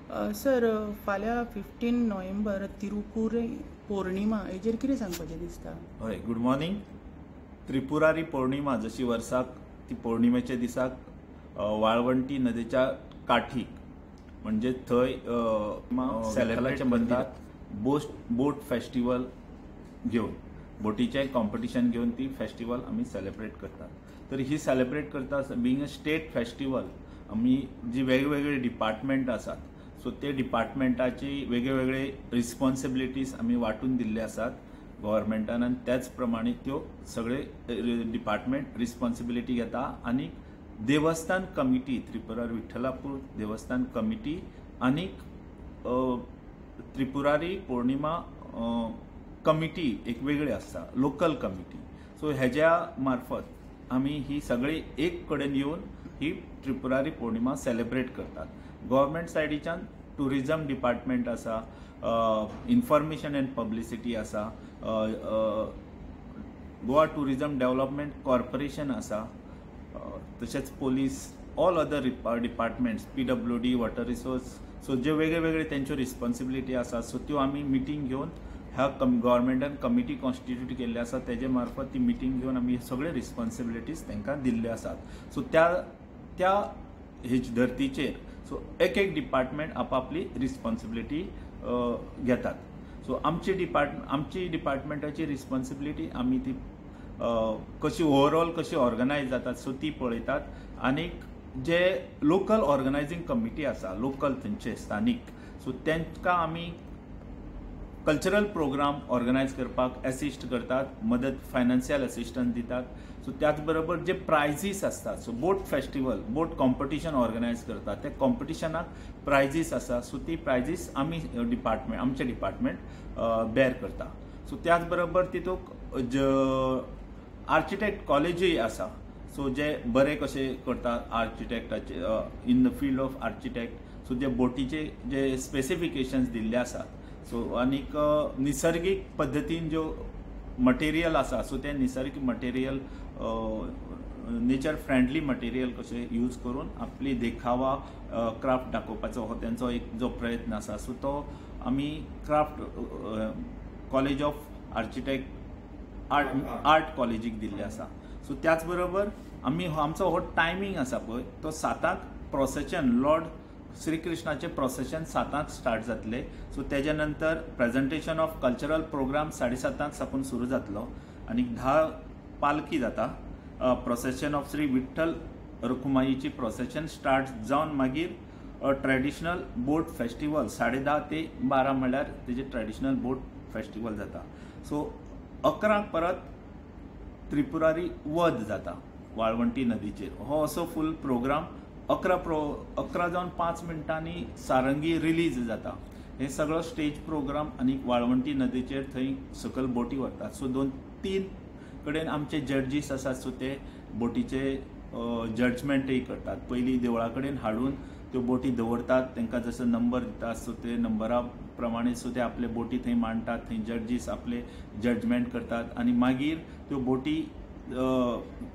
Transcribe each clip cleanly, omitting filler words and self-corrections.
Sir, फाल्यां 15 November तिरुपुरी पौर्णिमा हेजेर कितें सांगपाचें दिसता? हय, गुड मॉर्निंग. त्रिपुरारी पौर्णिमा जशी वर्साक ती पौर्णिमेच्या दिसाक वाळवंटी नदीच्या काठी म्हणजे थंय सेलेब्रेटच्या मंदिरात बोट फेस्टिवल घेऊन बोटीचे कॉम्पिटिशन घेऊन ती फेस्टिवल आम्ही सेलिब्रेट करतात. तर ही सेलिब्रेट करता बिंग अ स्टेट फेस्टिवल आम्ही जी वेगवेगळे डिपार्टमेंट आसात सो ते डिपार्टमेंटाची वेगवेगळे रिस्पॉन्सिबिलिटीज आम्ही वाटून दिल्ले आसात गव्हर्मेंटान आणि त्याच प्रमाणे त्यो सगळे डिपार्टमेंट रिस्पॉन्सिबिलिटी घेता. आणि देवस्थान कमिटी त्रिपुरा विठ्ठलापूर देवस्थान कमिटी आणि त्रिपुरारी पौर्णिमा कमिटी एक वेगळी आसता लोकल कमिटी. सो हेज्या मार्फत आम्ही ही सगळी एक कडेन येऊन ही त्रिपुरारी पौर्णिमा सेलिब्रेट करतात. गव्हर्मेंट सायडीच्यान टुरिझम डिपार्टमेंट आसा, इन्फॉर्मेशन एंड पब्लिसिटी आसा, गोवा टुरिझम डेव्हलपमेंट कॉर्पोरेशन आसा, तसेच police all other departments PWD water resource. So जे वेगळे त्यांच्यो रिस्पॉन्सिबिलिटी आसा सो त्यो आम्ही मिटींग घेऊन ह्या गव्हर्मेंटान कमिटी कॉन्स्टिट्यूट केल्ले आसा तेजे मार्फत ती मिटींग घेऊन आम्ही सगळे रिस्पॉन्सिबिलिटीज तांकां दिल्ले आसात. सो त्या हेच धर्तीचेर सो एक डिपार्टमेंट आपापली रिस्पॉन्सिबिलिटी घेतात. सो आमची डिपार्टमेंटाची रिस्पॉन्सिबिलिटी आम्ही ती कशी ओवरऑल कशी ऑर्गनायज जातात सो ती पळयतात. आणि जे लोकल ऑर्गनायझिंग कमिटी आसा लोकल थंयचे स्थानिक सो तांकां आमी कल्चरल प्रोग्राम ऑर्गनायज करपाक असिस्ट करतात, मदत फायनान्शियल असिस्टन्स दितात. सो त्याच बरोबर जे प्रायजीस असतात सो बोट फेस्टिवल बोट कॉम्पिटिशन ऑर्गनायज करतात त्या कॉम्पिटिशनाक प्रायजीस आसा सो ती प्रायजीस आमी आमचे डिपार्टमेंट बेर करता. सो त्याच बरोबर तितूंत आर्किटेक्ट कॉलेजूय आसा सो जे बरे कशे करतात आर्किटेक्टाचे in the field of architect. So जे बोटीचे जे स्पेसिफिकेशन्स दिल्ले आसात सो आनीक निसर्गीक पद्दतीन ज्यो मटेरियल आसा सो ते निसर्गीक मटेरियल नेचर फ्रेंडली मटेरियल कशे यूज करून आपली देखावा क्राफ्ट दाखोवपाचो हो त्यांचो एक जो प्रयत्न आसा. सो तो आमी craft college of architect art कॉलेजीक दिल्ले आसा. सो त्याच बरोबर आमी आमचो हो टायमींग आसा पळय तो 7 प्रोसेशन लॉर्ड श्री कृष्णाचे प्रोसेशन 7 स्टार्ट जातले. सो तेज्या नंतर प्रेझेंटेशन ऑफ कल्चरल प्रोग्राम 7:30 साकून सुरू जातलो आणि 10 पालखी जाता. प्रोसेशन ऑफ श्री विठ्ठल रखुमाईची प्रोसेशन स्टार्ट जावन मागीर ट्रेडिशनल बोट फेस्टिवल 10:30 ते 12 म्हणल्यार तेजे ट्रेडिशनल बोट फेस्टिवल जाता. सो 11 परत त्रिपुरारी वध जाता वाळवंटी नदीचेर. हो असो फूल प्रोग्राम 11 जावन 5 मिनटांनी सारंगी रिलीज जाता. हे सगळो स्टेज प्रोग्राम आणि वाळवंटी नदीचेर थंय सकल बोटी वतात. सो 2-3 कडेन आमचे जड्जीस आसात सो ते बोटीचे जजमेंटय करतात. पयलीं देवळा कडेन हाडून त्यो बोटी दवरतात, तांकां जसो नंबर दितात सो ते नंबरा प्रमाणे सो ते आपले बोटी थंय मांडटात. थंय जड्जीस आपले जजमेंट करतात आणि मागीर त्यो बोटी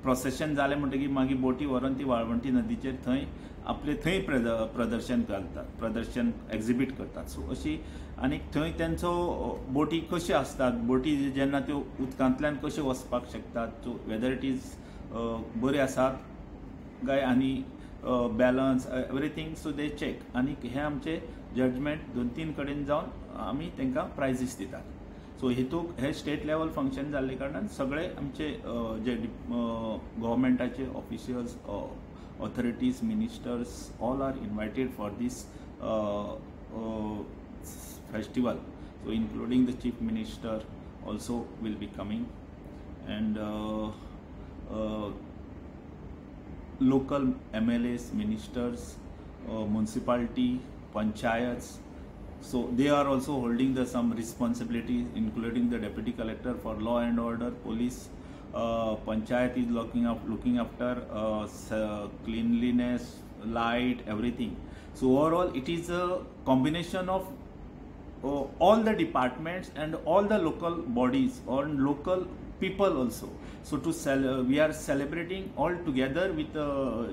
प्रोसेशन जालें म्हणटकीर मागीर बोटी व्हरून ती वाळवंटी नदीचेर थंय आपले थंय प्रदर्शन घालतात, प्रदर्शन एक्झिबीट करतात. सो अशी आनी थंय तेंचो बोटी कश्यो आसतात, बोटी जेन्ना त्यो उदकांतल्यान कश्यो वचपाक शकतात सो वेदर इट इज बरे आसात काय आनी बॅलन्स एवरीथींग सो दे चॅक. आनी हे आमचे जजमेंट 2-3 कडेन जावन आमी तांकां प्रायजीस दितात. सो हितूंक हे स्टेट लेवल फंक्शन जाल्ले कारणान सगळे आमचे जे गव्हर्मेंटाचे officials authorities ministers all are invited for these festival. So including the chief minister also will be coming and local MLAs, ministers, municipality, panchayats. So they are also holding some responsibilities, including the deputy collector for law and order, police. Panchayat is looking after cleanliness, light, everything. So overall, it is a combination of all the departments and all the local bodies or local people also. So we are celebrating all together with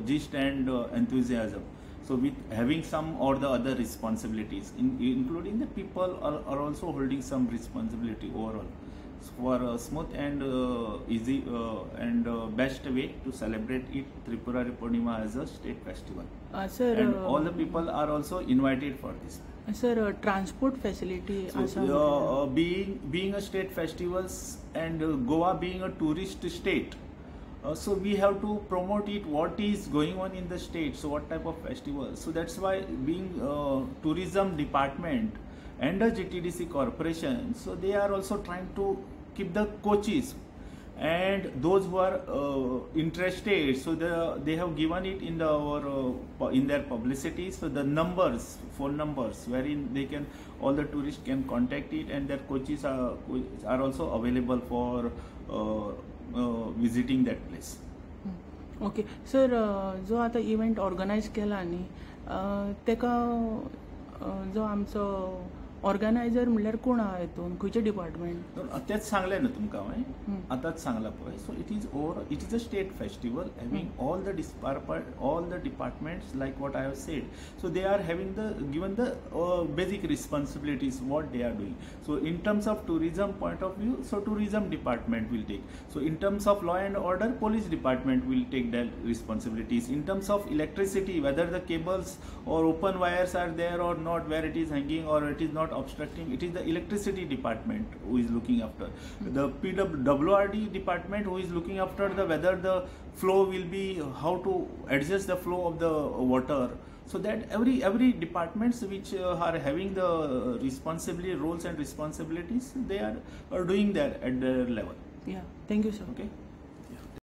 gist and enthusiasm. So with having some or the other responsibilities, including the people are also holding some responsibility overall for a smooth and easy and best way to celebrate it, Tripurari Purnima, as a state festival. Sir, And all the people are also invited for this. Sir, transport facility So, being a state festivals and Goa being a tourist state, so we have to promote it, what is going on in the state, so what type of festival. So that's why being tourism department and the GTDC corporation, so they are also trying to keep the coaches and those who are interested, so they have given it in in their publicity, so the numbers, phone numbers, wherein they can, all the tourists can contact it, and their coaches are also available for visiting that place. Okay sir, जो आता event organise केला न्ही, तेका जो आमचो organiser म्हणल्यार कोण आहा हितून, खंयचे डिपार्टमेंट? तेच सांगलें न्हू तुमकां हांवें, आतांच सांगला पळय. So it is a state festival having all the departments like what I have sed. So they are having given the basic responsibilities what they are doing. So in terms of tourism point of view, so tourism department will take. So in terms of law and order, police department will take that responsibilities. In terms of electricity, whether the cables or open wires are there or not, where it is hanging or it is not obstructing, it is the electricity department who is looking after. The PWRD department who is looking after the whether the flow will be, how to adjust the flow of the water. So that every departments which are having the responsibility roles and responsibilities, they are doing that at their level. Yeah, thank you, sir. Okay.